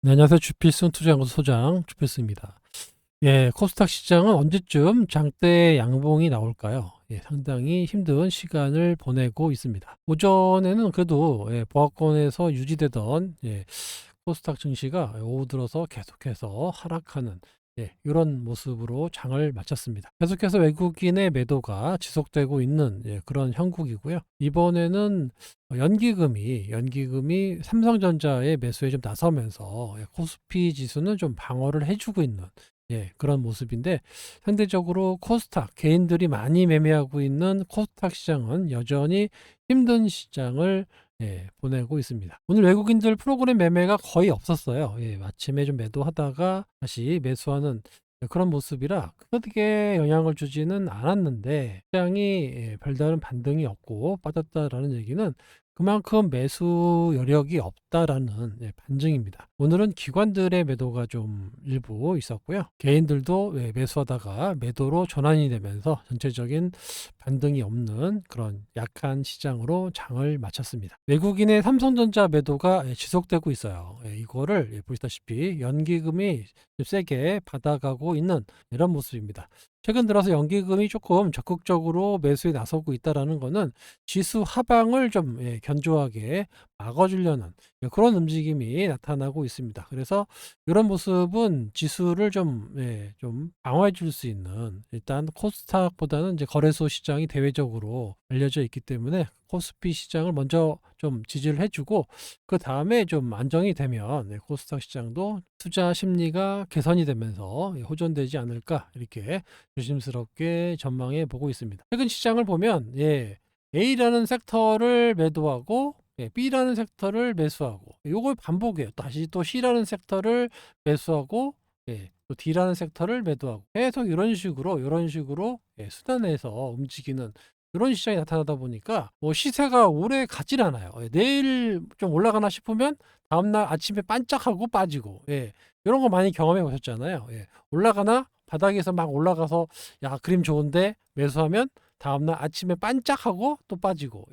네, 안녕하세요. 주필승 투자연구소 소장 주필승입니다. 예, 코스닥 시장은 언제쯤 장대 양봉이 나올까요? 예, 상당히 힘든 시간을 보내고 있습니다. 오전에는 그래도 보합권에서 유지되던 코스닥 증시가 오후 들어서 계속해서 하락하는 이런 모습으로 장을 마쳤습니다. 계속해서 외국인의 매도가 지속되고 있는 그런 형국이고요. 이번에는 연기금이 삼성전자의 매수에 좀 나서면서 코스피 지수는 좀 방어를 해주고 있는 그런 모습인데, 상대적으로 코스닥 개인들이 많이 매매하고 있는 코스닥 시장은 여전히 힘든 시장을 보내고 있습니다. 오늘 외국인들 프로그램 매매가 거의 없었어요. 아침에 좀 매도하다가 다시 매수하는 그런 모습이라 크게 영향을 주지는 않았는데, 시장이 별다른 반등이 없고 빠졌다라는 얘기는 그만큼 매수 여력이 없다라는 반증입니다. 오늘은 기관들의 매도가 좀 일부 있었고요. 개인들도 매수하다가 매도로 전환이 되면서 전체적인 반등이 없는 그런 약한 시장으로 장을 마쳤습니다. 외국인의 삼성전자 매도가 지속되고 있어요. 이거를 보시다시피 연기금이 세게 받아가고 있는 이런 모습입니다. 최근 들어서 연기금이 조금 적극적으로 매수에 나서고 있다는 것은 지수 하방을 좀 견조하게 막아주려는 그런 움직임이 나타나고 있습니다. 그래서 이런 모습은 지수를 좀 방어해 줄 수 있는, 일단 코스닥보다는 이제 거래소 시장이 대외적으로 알려져 있기 때문에 코스피 시장을 먼저 좀 지지를 해주고, 그 다음에 좀 안정이 되면 코스닥 시장도 투자 심리가 개선이 되면서 호전되지 않을까, 이렇게 조심스럽게 전망해 보고 있습니다. 최근 시장을 보면 A라는 섹터를 매도하고 B라는 섹터를 매수하고, 요걸 반복해요. 다시 또 C라는 섹터를 매수하고 또 D라는 섹터를 매도하고, 계속 이런 식으로 수단에서 움직이는 그런 시장이 나타나다 보니까 뭐 시세가 오래 가질 않아요. 내일 좀 올라가나 싶으면 다음날 아침에 반짝하고 빠지고, 이런 거 많이 경험해 보셨잖아요. 올라가나 바닥에서 막 올라가서 야 그림 좋은데 매수하면 다음날 아침에 반짝하고 또 빠지고,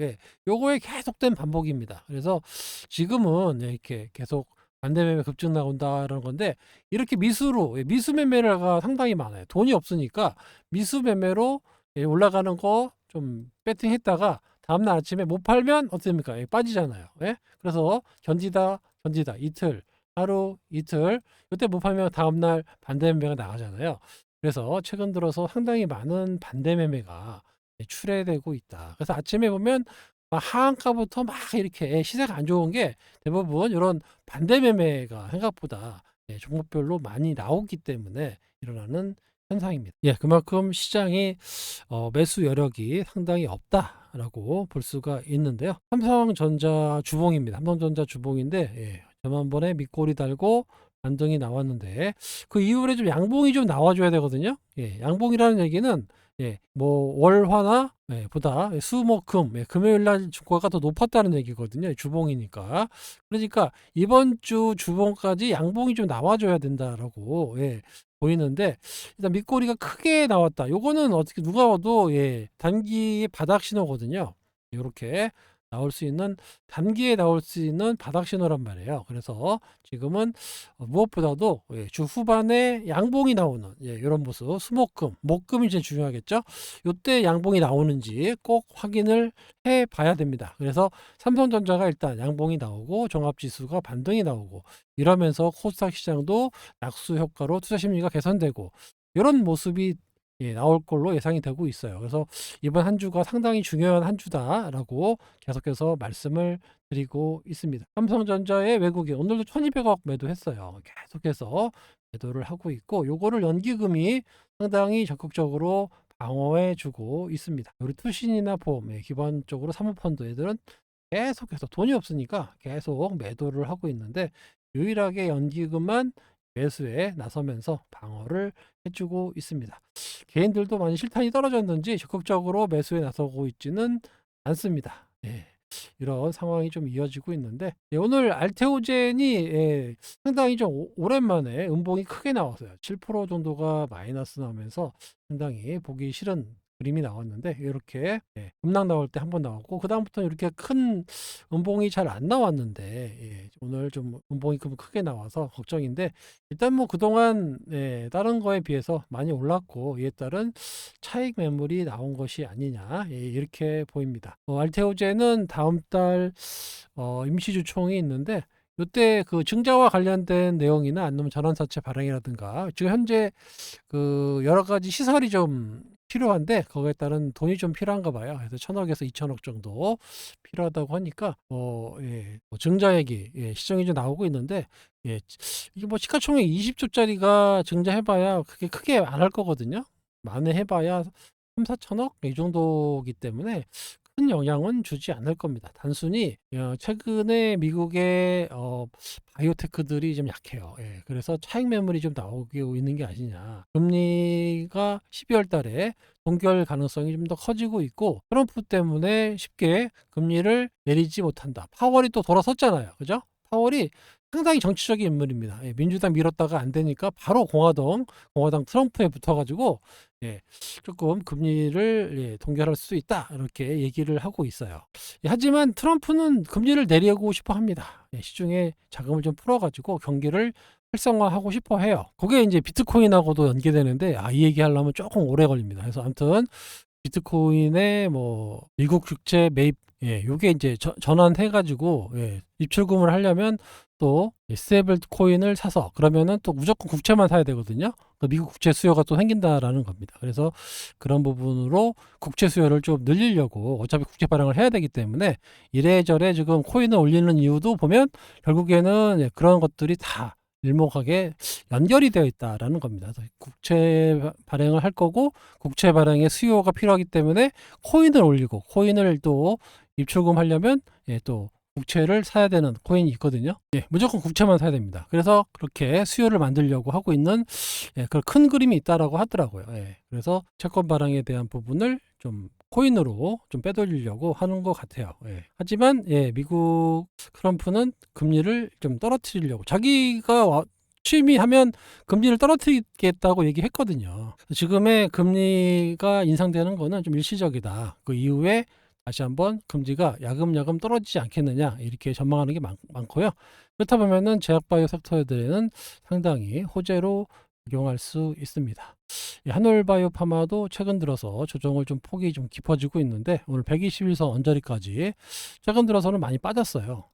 요거의 계속된 반복입니다. 그래서 지금은 이렇게 계속 반대매매 급증 나온다라는 건데, 이렇게 미수 매매가 상당히 많아요. 돈이 없으니까 미수 매매로 올라가는 거 좀 배팅했다가 다음날 아침에 못 팔면 어떻습니까? 빠지잖아요. 그래서 견디다 이틀, 하루 이틀, 이때 못 팔면 다음날 반대매매가 나가잖아요. 그래서 최근 들어서 상당히 많은 반대매매가 출회되고 있다. 그래서 아침에 보면 막 하한가부터 막 이렇게 시세가 안 좋은 게 대부분 이런 반대 매매가 생각보다 종목별로 많이 나오기 때문에 일어나는 현상입니다. 그만큼 시장이 매수 여력이 상당히 없다라고 볼 수가 있는데요. 삼성전자 주봉입니다. 삼성전자 주봉인데 지난번에 밑꼬리 달고 반등이 나왔는데, 그 이후에 좀 양봉이 좀 나와줘야 되거든요. 양봉이라는 얘기는 뭐 월화나 보다 수목금 금요일 날 주가가 더 높았다는 얘기거든요. 주봉이니까. 그러니까 이번 주 주봉까지 양봉이 좀 나와줘야 된다라고 보이는데, 일단 밑꼬리가 크게 나왔다. 요거는 어떻게 누가 봐도 단기 바닥 신호거든요. 이렇게 단기에 나올 수 있는 바닥 신호란 말이에요. 그래서 지금은 무엇보다도 주 후반에 양봉이 나오는 이런 모습, 수목금, 목금이 이제 중요하겠죠. 이때 양봉이 나오는지 꼭 확인을 해 봐야 됩니다. 그래서 삼성전자가 일단 양봉이 나오고 종합지수가 반등이 나오고, 이러면서 코스닥 시장도 낙수 효과로 투자 심리가 개선되고, 이런 모습이 나올 걸로 예상이 되고 있어요. 그래서 이번 한 주가 상당히 중요한 한 주다라고 계속해서 말씀을 드리고 있습니다. 삼성전자의 외국인 오늘도 1200억 매도했어요. 계속해서 매도를 하고 있고, 요거를 연기금이 상당히 적극적으로 방어해 주고 있습니다. 우리 투신이나 보험, 기본적으로 사모펀드 애들은 계속해서 돈이 없으니까 계속 매도를 하고 있는데, 유일하게 연기금만 매수에 나서면서 방어를 해주고 있습니다. 개인들도 많이 실탄이 떨어졌는지 적극적으로 매수에 나서고 있지는 않습니다. 이런 상황이 좀 이어지고 있는데, 오늘 알테오젠이 상당히 좀 오랜만에 음봉이 크게 나왔어요. 7% 정도가 마이너스 나오면서 상당히 보기 싫은 그림이 나왔는데 이렇게 급락 나올 때 한번 나왔고 그다음부터는 이렇게 큰 음봉이 잘 안 나왔는데 오늘 좀 음봉이 크게 나와서 걱정인데 일단 뭐 그동안 다른 거에 비해서 많이 올랐고 이에 따른 차익 매물이 나온 것이 아니냐 이렇게 보입니다. 알테오제는 다음 달 임시주총이 있는데 요때 그 증자와 관련된 내용이나 아니면 전환사채 발행이라든가 지금 현재 그 여러 가지 시설이 좀 필요한데 거기에 따른 돈이 좀 필요한가 봐요. 그래서 1,000억에서 2,000억 정도 필요하다고 하니까 증자액이 시정이 좀 나오고 있는데 이게 뭐 시가총액 20조짜리가 증자해봐야 그게 크게 안 할 거거든요. 많이 해봐야 3,000~4,000억 이 정도기 때문에 큰 영향은 주지 않을 겁니다. 단순히 최근에 미국의 바이오테크들이 좀 약해요. 그래서 차익 매물이 좀 나오고 있는 게 아니냐. 금리가 12월 달에 동결 가능성이 좀 더 커지고 있고 트럼프 때문에 쉽게 금리를 내리지 못한다. 파월이 또 돌아섰잖아요. 그죠? 파월이 상당히 정치적인 인물입니다. 민주당 밀었다가 안 되니까 바로 공화당 트럼프에 붙어가지고 조금 금리를 동결할 수 있다 이렇게 얘기를 하고 있어요. 하지만 트럼프는 금리를 내리고 싶어 합니다. 시중에 자금을 좀 풀어가지고 경기를 활성화하고 싶어 해요. 그게 이제 비트코인하고도 연계되는데 이 얘기 하려면 조금 오래 걸립니다. 그래서 아무튼 비트코인의 뭐 미국 국채 매입 요게 이제 전환해 가지고 입출금을 하려면 또 스테이블 코인을 사서 그러면은 또 무조건 국채만 사야 되거든요. 그 미국 국채 수요가 또 생긴다라는 겁니다. 그래서 그런 부분으로 국채 수요를 좀 늘리려고 어차피 국채 발행을 해야 되기 때문에 이래저래 지금 코인을 올리는 이유도 보면 결국에는 그런 것들이 다 일목하게 연결이 되어 있다라는 겁니다. 그래서 국채 발행을 할 거고 국채 발행의 수요가 필요하기 때문에 코인을 올리고 코인을 또 입출금하려면 또 국채를 사야 되는 코인이 있거든요. 무조건 국채만 사야 됩니다. 그래서 그렇게 수요를 만들려고 하고 있는 그런 큰 그림이 있다라고 하더라고요. 그래서 채권 발행에 대한 부분을 좀 코인으로 좀 빼돌리려고 하는 것 같아요. 하지만 미국 트럼프는 금리를 좀 떨어뜨리려고 자기가 취임하면 금리를 떨어뜨리겠다고 얘기했거든요. 지금의 금리가 인상되는 거는 좀 일시적이다. 그 이후에 다시 한번 금리가 야금야금 떨어지지 않겠느냐 이렇게 전망하는 게 많고요. 그렇다 보면은 제약바이오 섹터들에는 상당히 호재로 적용할 수 있습니다. 한올바이오파마도 최근 들어서 조정을 좀 폭이 좀 깊어지고 있는데 오늘 121선 언저리까지 최근 들어서는 많이 빠졌어요.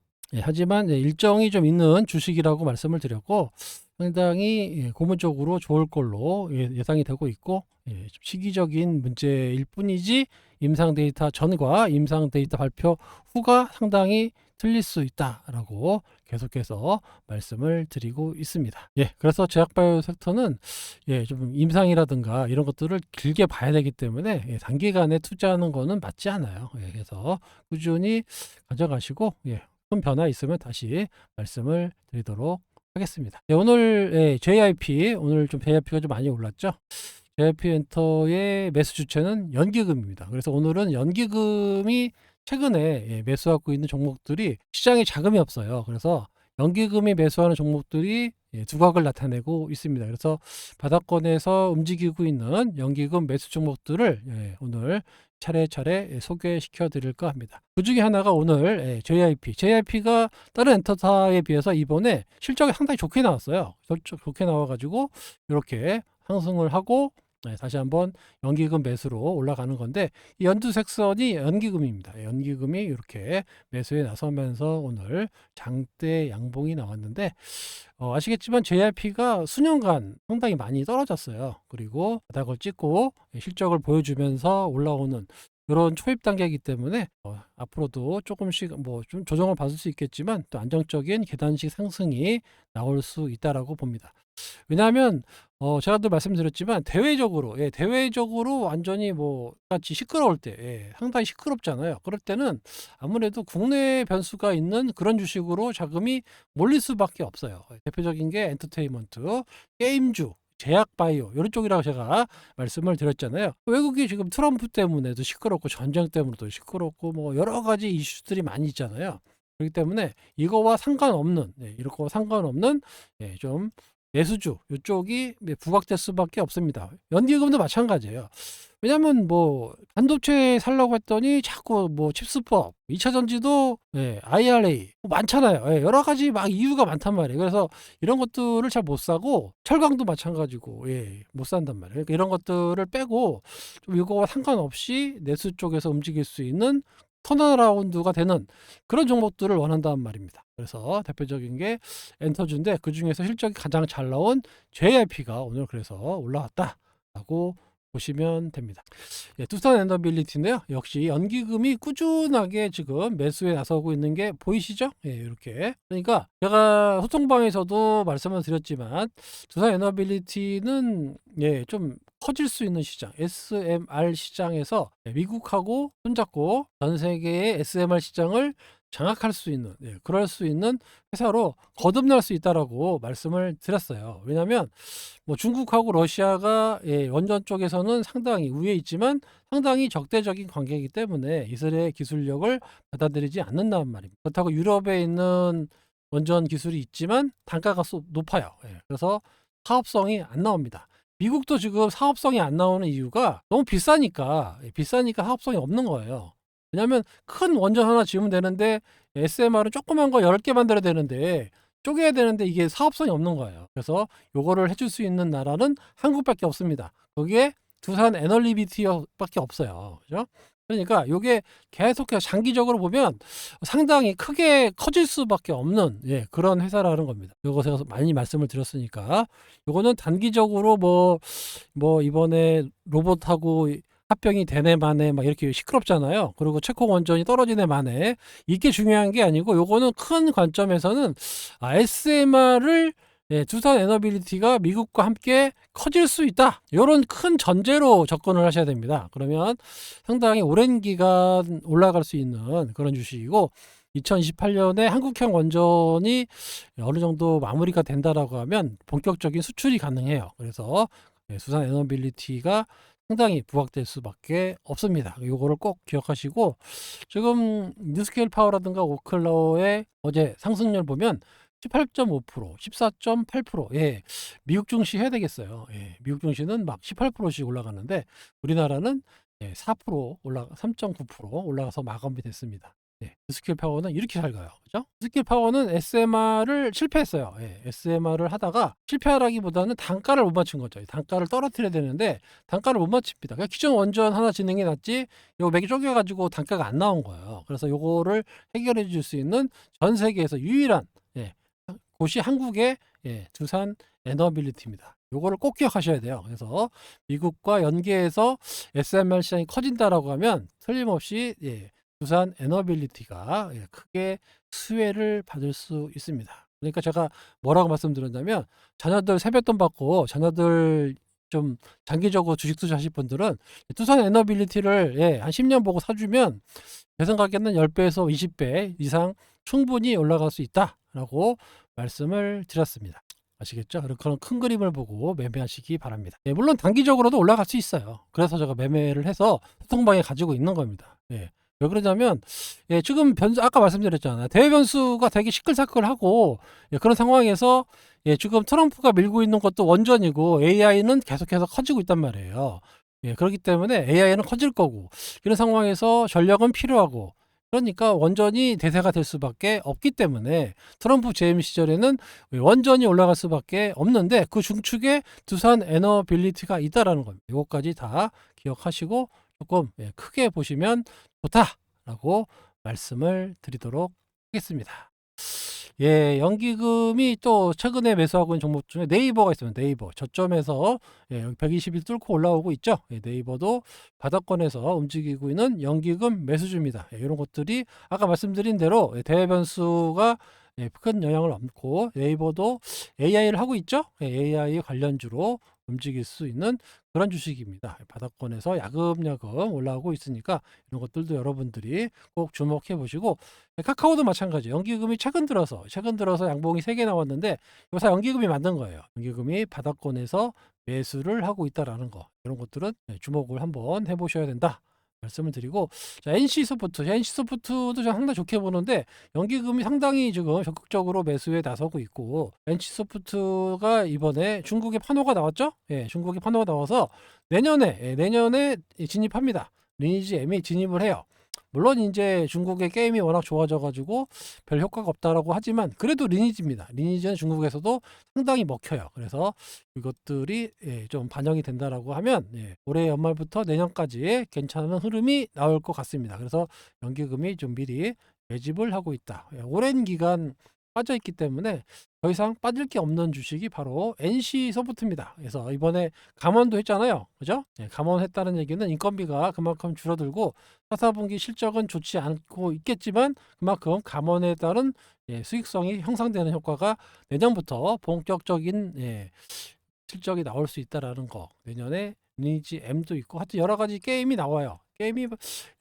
하지만 일정이 좀 있는 주식이라고 말씀을 드렸고 상당히 고무적으로 좋을 걸로 예상이 되고 있고 좀 시기적인 문제일 뿐이지 임상 데이터 전과 임상 데이터 발표 후가 상당히 틀릴 수 있다라고 계속해서 말씀을 드리고 있습니다. 그래서 제약바이오 섹터는 좀 임상이라든가 이런 것들을 길게 봐야 되기 때문에 단기간에 투자하는 거는 맞지 않아요. 그래서 꾸준히 가져가시고 큰 변화 있으면 다시 말씀을 드리도록 하겠습니다. 오늘 JIP 오늘 좀 JIP가 좀 많이 올랐죠. JIP 엔터의 매수 주체는 연기금입니다. 그래서 오늘은 연기금이 최근에 매수하고 있는 종목들이 시장에 자금이 없어요. 그래서 연기금이 매수하는 종목들이 두각을 나타내고 있습니다. 그래서 바닥권에서 움직이고 있는 연기금 매수 종목들을 오늘 차례차례 소개시켜 드릴까 합니다. 그 중에 하나가 오늘 JIP가 다른 엔터사에 비해서 이번에 실적이 상당히 좋게 나왔어요. 좋게 나와가지고 이렇게 상승을 하고 다시 한번 연기금 매수로 올라가는 건데 이 연두색선이 연기금입니다. 연기금이 이렇게 매수에 나서면서 오늘 장대 양봉이 나왔는데 아시겠지만 JIP가 수년간 상당히 많이 떨어졌어요. 그리고 바닥을 찍고 실적을 보여주면서 올라오는 이런 초입 단계이기 때문에 앞으로도 조금씩 뭐 좀 조정을 받을 수 있겠지만 또 안정적인 계단식 상승이 나올 수 있다라고 봅니다. 왜냐하면 제가 또 말씀드렸지만 대외적으로 완전히 뭐 같이 시끄러울 때 상당히 시끄럽잖아요. 그럴 때는 아무래도 국내 변수가 있는 그런 주식으로 자금이 몰릴 수밖에 없어요. 대표적인 게 엔터테인먼트, 게임주, 제약바이오 이런 쪽이라고 제가 말씀을 드렸잖아요. 외국이 지금 트럼프 때문에도 시끄럽고 전쟁 때문에도 시끄럽고 뭐 여러 가지 이슈들이 많이 있잖아요. 그렇기 때문에 이거와 상관없는 좀 매수주 요쪽이 부각될 수밖에 없습니다. 연기금도 마찬가지예요. 왜냐면 뭐 반도체 살라고 했더니 자꾸 뭐 칩스법, 2차 전지도 IRA 뭐 많잖아요. 여러 가지 막 이유가 많단 말이에요. 그래서 이런 것들을 잘 못 사고 철강도 마찬가지고 못 산단 말이에요. 그러니까 이런 것들을 빼고 좀 이거와 상관없이 내수 쪽에서 움직일 수 있는 턴어라운드가 되는 그런 종목들을 원한다는 말입니다. 그래서 대표적인 게 엔터주인데 그중에서 실적이 가장 잘 나온 JYP가 오늘 그래서 올라왔다라고 보시면 됩니다. 두산 에너빌리티인데요. 역시 연기금이 꾸준하게 지금 매수에 나서고 있는 게 보이시죠? 이렇게. 그러니까 제가 소통방에서도 말씀을 드렸지만 두산 에너빌리티는 좀 커질 수 있는 시장, SMR 시장에서 미국하고 손잡고 전 세계의 SMR 시장을 장악할 수 있는 그럴 수 있는 회사로 거듭날 수 있다라고 말씀을 드렸어요. 왜냐하면 뭐 중국하고 러시아가 원전 쪽에서는 상당히 우위에 있지만 상당히 적대적인 관계이기 때문에 이들의 기술력을 받아들이지 않는다는 말입니다. 그렇다고 유럽에 있는 원전 기술이 있지만 단가가 높아요. 그래서 사업성이 안 나옵니다. 미국도 지금 사업성이 안 나오는 이유가 너무 비싸니까 사업성이 없는 거예요. 왜냐하면 큰 원전 하나 지으면 되는데 SMR은 조그만 거 10개 만들어야 되는데 쪼개야 되는데 이게 사업성이 없는 거예요. 그래서 요거를 해줄 수 있는 나라는 한국밖에 없습니다. 거기에 두산 에너리비티밖에 없어요. 그죠? 그러니까 요게 계속해서 장기적으로 보면 상당히 크게 커질 수밖에 없는 그런 회사라는 겁니다. 요거 제가 많이 말씀을 드렸으니까 요거는 단기적으로 뭐 이번에 로봇하고 합병이 되네 마네 막 이렇게 시끄럽잖아요. 그리고 체코 원전이 떨어지네 마네 이게 중요한 게 아니고 요거는 큰 관점에서는 SMR을 두산 에너빌리티가 미국과 함께 커질 수 있다. 이런 큰 전제로 접근을 하셔야 됩니다. 그러면 상당히 오랜 기간 올라갈 수 있는 그런 주식이고 2028년에 한국형 원전이 어느 정도 마무리가 된다라고 하면 본격적인 수출이 가능해요. 그래서 두산 에너빌리티가 상당히 부각될 수밖에 없습니다. 이거를 꼭 기억하시고 지금 뉴스케일 파워라든가 오클라호의 어제 상승률 보면 18.5%, 14.8%. 미국 증시 해야 되겠어요. 미국 증시는 막 18%씩 올라가는데 우리나라는 4% 올라 3.9% 올라가서 마감이 됐습니다. 스킬 파워는 이렇게 잘 가요. 그죠? 스킬 파워는 SMR을 실패했어요. SMR을 하다가 실패하라기보다는 단가를 못 맞춘 거죠. 단가를 떨어뜨려야 되는데 단가를 못 맞춥니다. 그러니까 기존 원전 하나 짓는 게 낫지 이거 맥이 쪼개가지고 단가가 안 나온 거예요. 그래서 요거를 해결해 줄 수 있는 전 세계에서 유일한 곳이 한국의 두산 에너빌리티입니다. 요거를 꼭 기억하셔야 돼요. 그래서 미국과 연계해서 SMR 시장이 커진다라고 하면 틀림없이 두산 에너빌리티가 크게 수혜를 받을 수 있습니다. 그러니까 제가 뭐라고 말씀드렸냐면 자녀들 세뱃돈 받고 자녀들 좀 장기적으로 주식 투자하실 분들은 두산 에너빌리티를 한 10년 보고 사주면 제 생각에는 10배에서 20배 이상 충분히 올라갈 수 있다라고 말씀을 드렸습니다. 아시겠죠? 그런 큰 그림을 보고 매매하시기 바랍니다. 물론 단기적으로도 올라갈 수 있어요. 그래서 제가 매매를 해서 소통방에 가지고 있는 겁니다. 왜 그러냐면 지금 변수 아까 말씀드렸잖아요. 대외 변수가 되게 시끌시끌하고 그런 상황에서 지금 트럼프가 밀고 있는 것도 원전이고 AI는 계속해서 커지고 있단 말이에요. 그렇기 때문에 AI는 커질 거고 이런 상황에서 전력은 필요하고 그러니까 원전이 대세가 될 수밖에 없기 때문에 트럼프 재임 시절에는 원전이 올라갈 수밖에 없는데 그 중축에 두산 에너빌리티가 있다라는 겁니다. 이것까지 다 기억하시고 조금 크게 보시면 좋다라고 말씀을 드리도록 하겠습니다. 연기금이 또 최근에 매수하고 있는 종목 중에 네이버가 있습니다. 네이버 저점에서 120일 뚫고 올라오고 있죠. 네이버도 바닥권에서 움직이고 있는 연기금 매수주입니다. 이런 것들이 아까 말씀드린 대로 대외 변수가 큰 영향을 없고 네이버도 AI를 하고 있죠. AI 관련주로 움직일 수 있는 그런 주식입니다. 바닥권에서 야금야금 올라오고 있으니까 이런 것들도 여러분들이 꼭 주목해 보시고 카카오도 마찬가지. 연기금이 최근 들어서 양봉이 3개 나왔는데 요사 연기금이 만든 거예요. 연기금이 바닥권에서 매수를 하고 있다라는 거. 이런 것들은 주목을 한번 해보셔야 된다. 말씀을 드리고, 자, NC소프트도 저 상당히 좋게 보는데 연기금이 상당히 지금 적극적으로 매수에 나서고 있고, NC소프트가 이번에 중국에 판호가 나왔죠? 예, 중국에 판호가 나와서 내년에 진입합니다. 리니지 M이 진입을 해요. 물론 이제 중국의 게임이 워낙 좋아져 가지고 별 효과가 없다라고 하지만 그래도 리니지입니다. 리니지는 중국에서도 상당히 먹혀요. 그래서 이것들이 좀 반영이 된다라고 하면 올해 연말부터 내년까지 괜찮은 흐름이 나올 것 같습니다. 그래서 연기금이 좀 미리 매집을 하고 있다. 오랜 기간 빠져 있기 때문에 더 이상 빠질 게 없는 주식이 바로 NC소프트입니다. 그래서 이번에 감원도 했잖아요. 그죠? 감원했다는 얘기는 인건비가 그만큼 줄어들고 4사분기 실적은 좋지 않고 있겠지만 그만큼 감원에 따른 수익성이 형성되는 효과가 내년부터 본격적인 실적이 나올 수 있다라는 거. 내년에 리니지 M도 있고 하여튼 여러 가지 게임이 나와요. 게임이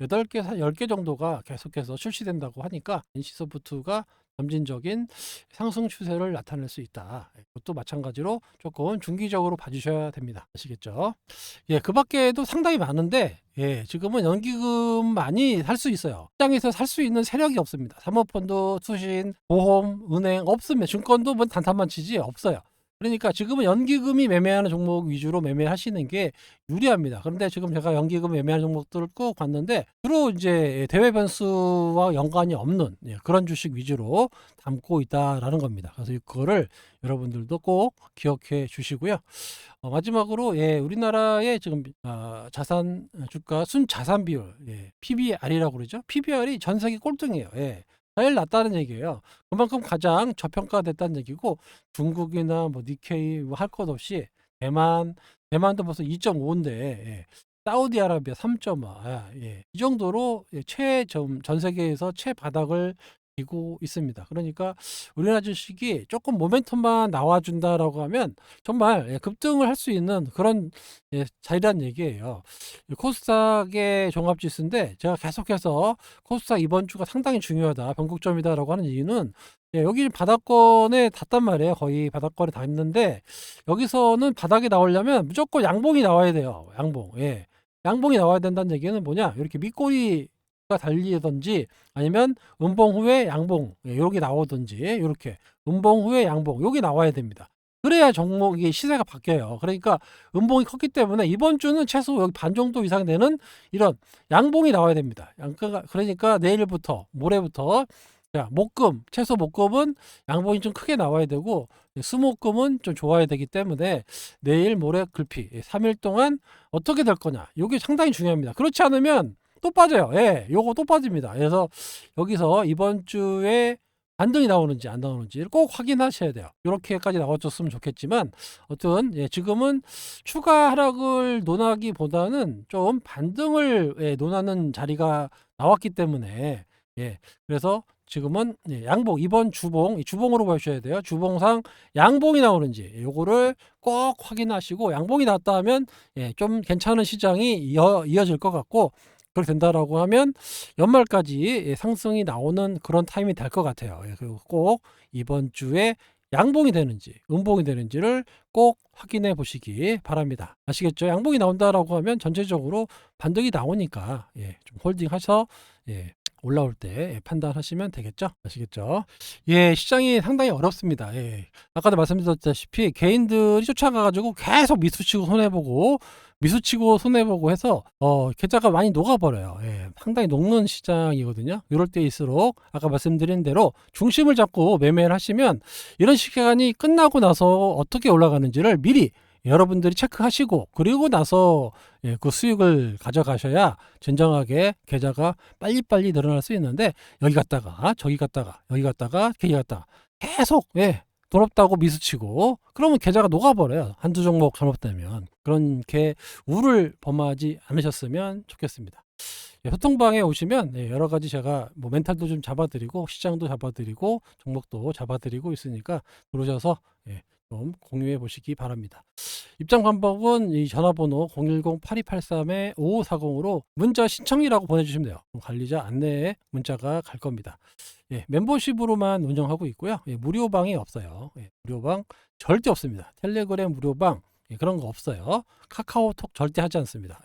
8개, 10개 정도가 계속해서 출시된다고 하니까 NC소프트가 점진적인 상승 추세를 나타낼 수 있다. 이것도 마찬가지로 조금 중기적으로 봐주셔야 됩니다. 아시겠죠? 예, 그 밖에도 상당히 많은데, 지금은 연기금만이 살 수 있어요. 시장에서 살 수 있는 세력이 없습니다. 사모펀드, 투신, 보험, 은행 없으면 증권도 뭐 단타만 치지 없어요. 그러니까 지금은 연기금이 매매하는 종목 위주로 매매하시는 게 유리합니다. 그런데 지금 제가 연기금 매매하는 종목들을 꼭 봤는데 주로 이제 대외 변수와 연관이 없는 그런 주식 위주로 담고 있다라는 겁니다. 그래서 그거를 여러분들도 꼭 기억해 주시고요. 마지막으로 우리나라의 지금 자산 주가 순자산 비율 PBR이라고 그러죠. PBR이 전 세계 꼴등이에요. 제일 낮다는 얘기예요. 그만큼 가장 저평가됐다는 얘기고 중국이나 뭐 니케이 뭐 할 것 없이 대만도 벌써 2.5인데 사우디아라비아 3.5 이 정도로 전 세계에서 최바닥을 기고 있습니다. 그러니까 우리나라 주식이 조금 모멘텀만 나와준다라고 하면 정말 급등을 할 수 있는 그런 자리란 얘기예요. 코스닥의 종합지수인데 제가 계속해서 코스닥 이번 주가 상당히 중요하다, 변곡점이다라고 하는 이유는 여기 바닥권에 닿단 말이에요. 거의 바닥권에 닿는데 여기서는 바닥이 나오려면 무조건 양봉이 나와야 돼요. 양봉이 나와야 된다는 얘기는 뭐냐? 이렇게 밑꼬리가 달리든지 아니면 음봉 후에 양봉 이렇게 나오든지 이렇게 음봉 후에 양봉 여기 나와야 됩니다. 그래야 종목이 시세가 바뀌어요. 그러니까 음봉이 컸기 때문에 이번 주는 최소 여기 반 정도 이상 되는 이런 양봉이 나와야 됩니다. 그러니까 내일부터 모레부터 최소 목금은 양봉이 좀 크게 나와야 되고 수목금은 좀 좋아야 되기 때문에 내일 모레 글피 3일 동안 어떻게 될 거냐 이게 상당히 중요합니다. 그렇지 않으면 또 빠져요. 요거 또 빠집니다. 그래서 여기서 이번 주에 반등이 나오는지 안 나오는지 꼭 확인하셔야 돼요. 이렇게까지 나와줬으면 좋겠지만 어떤 지금은 추가 하락을 논하기보다는 좀 반등을 논하는 자리가 나왔기 때문에 그래서 지금은 양봉 이번 주봉으로 보셔야 돼요. 주봉상 양봉이 나오는지 요거를 꼭 확인하시고 양봉이 났다 하면 좀 괜찮은 시장이 이어질 것 같고 그렇게 된다라고 하면 연말까지 상승이 나오는 그런 타임이 될 것 같아요. 그리고 꼭 이번 주에 양봉이 되는지 음봉이 되는지를 꼭 확인해 보시기 바랍니다. 아시겠죠? 양봉이 나온다라고 하면 전체적으로 반등이 나오니까 좀 홀딩하셔서 올라올 때 판단하시면 되겠죠? 아시겠죠? 시장이 상당히 어렵습니다. 아까도 말씀드렸다시피 개인들이 쫓아가가지고 계속 미수치고 손해보고 해서 계좌가 많이 녹아버려요. 상당히 녹는 시장이거든요. 이럴 때일수록 아까 말씀드린 대로 중심을 잡고 매매를 하시면 이런 시간이 끝나고 나서 어떻게 올라가는지를 미리 여러분들이 체크하시고 그리고 나서 그 수익을 가져가셔야 진정하게 계좌가 빨리빨리 늘어날 수 있는데 여기 갔다가 저기 갔다가 여기 갔다가 계속 돈 없다고 미수치고 그러면 계좌가 녹아버려요. 한두 종목 잘못되면. 그렇게 우를 범하지 않으셨으면 좋겠습니다. 소통방에 오시면 여러 가지 제가 뭐 멘탈도 좀 잡아드리고 시장도 잡아드리고 종목도 잡아드리고 있으니까 들어오셔서 좀 공유해 보시기 바랍니다. 입장 방법은 이 전화번호 010-8283-5540으로 문자 신청이라고 보내주시면 돼요. 관리자 안내에 문자가 갈 겁니다. 멤버십으로만 운영하고 있고요. 무료방이 없어요. 무료방 절대 없습니다. 텔레그램 무료방 그런 거 없어요. 카카오톡 절대 하지 않습니다.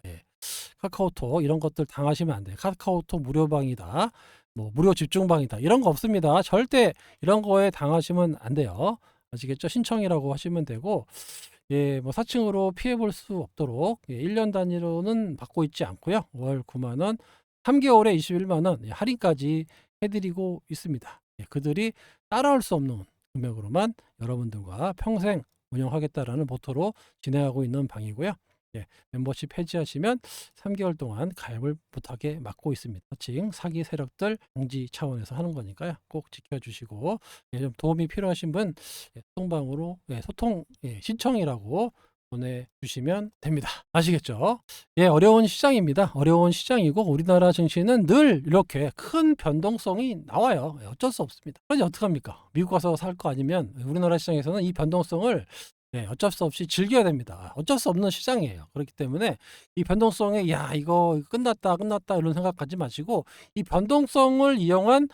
카카오톡 이런 것들 당하시면 안 돼요. 카카오톡 무료방이다. 뭐 무료 집중방이다. 이런 거 없습니다. 절대 이런 거에 당하시면 안 돼요. 아시겠죠? 신청이라고 하시면 되고 예, 뭐 사칭으로 피해 볼 수 없도록 1년 단위로는 받고 있지 않고요. 월 9만 원, 3개월에 21만 원 할인까지 해드리고 있습니다. 예, 그들이 따라올 수 없는 금액으로만 여러분들과 평생 운영하겠다라는 모토로 진행하고 있는 방이고요. 예, 멤버십 해지하시면 3개월 동안 가입을 못하게 막고 있습니다. 사칭 사기 세력들 방지 차원에서 하는 거니까요. 꼭 지켜주시고 좀 도움이 필요하신 분 소통방으로 소통 신청이라고 보내주시면 됩니다. 아시겠죠? 예, 어려운 시장입니다. 어려운 시장이고 우리나라 증시는 늘 이렇게 큰 변동성이 나와요. 어쩔 수 없습니다. 그러니 어떡합니까? 미국 가서 살 거 아니면 우리나라 시장에서는 이 변동성을 어쩔 수 없이 즐겨야 됩니다. 어쩔 수 없는 시장이에요. 그렇기 때문에 이 변동성에 야 이거 끝났다 이런 생각하지 마시고 이 변동성을 이용한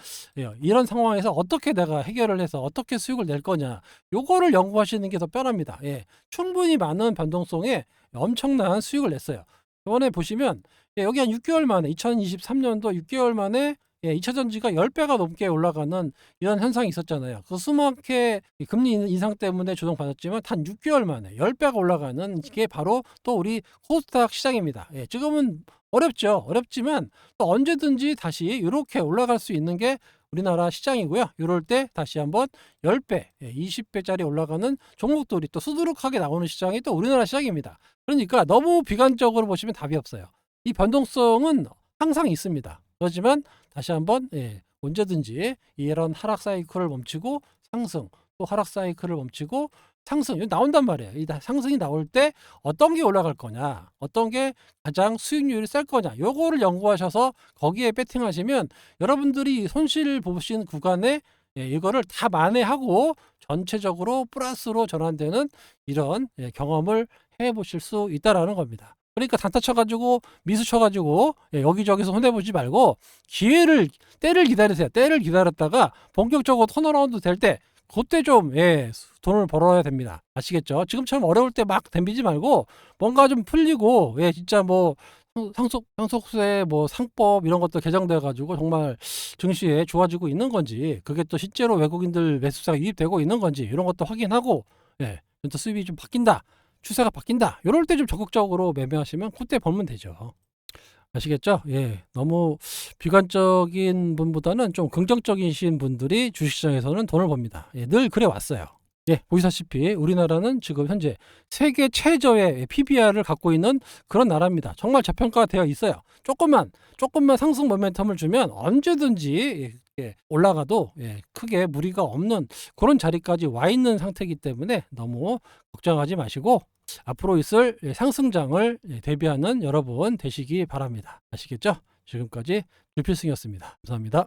이런 상황에서 어떻게 내가 해결을 해서 어떻게 수익을 낼 거냐 요거를 연구하시는 게 더 편합니다. 충분히 많은 변동성에 엄청난 수익을 냈어요. 이번에 보시면 여기 한 6개월 만에 2023년도 6개월 만에 2차 전지가 10배가 넘게 올라가는 이런 현상이 있었잖아요. 그 수많게 금리 인상 때문에 조정받았지만 단 6개월 만에 10배가 올라가는 게 바로 또 우리 코스닥 시장입니다. 지금은 어렵죠. 어렵지만 또 언제든지 다시 이렇게 올라갈 수 있는 게 우리나라 시장이고요. 이럴 때 다시 한번 10배, 20배짜리 올라가는 종목들이 또 수두룩하게 나오는 시장이 또 우리나라 시장입니다. 그러니까 너무 비관적으로 보시면 답이 없어요. 이 변동성은 항상 있습니다. 그렇지만 다시 한번 언제든지 이런 하락 사이클을 멈추고 상승, 또 하락 사이클을 멈추고 상승 이거 나온단 말이에요. 이 상승이 나올 때 어떤 게 올라갈 거냐, 어떤 게 가장 수익률이 셀 거냐, 요거를 연구하셔서 거기에 배팅하시면 여러분들이 손실 보신 구간에 이거를 다 만회하고 전체적으로 플러스로 전환되는 이런 경험을 해보실 수 있다라는 겁니다. 그러니까 단타 쳐가지고 미수 쳐가지고 여기저기서 손해보지 말고 때를 기다리세요. 때를 기다렸다가 본격적으로 턴어라운드 될 때 그때 좀 돈을 벌어야 됩니다. 아시겠죠? 지금처럼 어려울 때 막 덤비지 말고 뭔가 좀 풀리고 진짜 뭐 상속세 뭐 상법 이런 것도 개정돼 가지고 정말 증시에 좋아지고 있는 건지 그게 또 실제로 외국인들 매수세가 유입되고 있는 건지 이런 것도 확인하고 또 수입이 좀 바뀐다. 추세가 바뀐다. 이럴 때 좀 적극적으로 매매하시면 그때 벌면 되죠. 아시겠죠? 너무 비관적인 분보다는 좀 긍정적이신 분들이 주식시장에서는 돈을 법니다. 늘 그래 왔어요. 보시다시피 우리나라는 지금 현재 세계 최저의 PBR을 갖고 있는 그런 나라입니다. 정말 저평가되어 있어요. 조금만 상승 모멘텀을 주면 언제든지 올라가도 크게 무리가 없는 그런 자리까지 와 있는 상태이기 때문에 너무 걱정하지 마시고 앞으로 있을 상승장을 대비하는 여러분 되시기 바랍니다. 아시겠죠? 지금까지 주필승이었습니다. 감사합니다.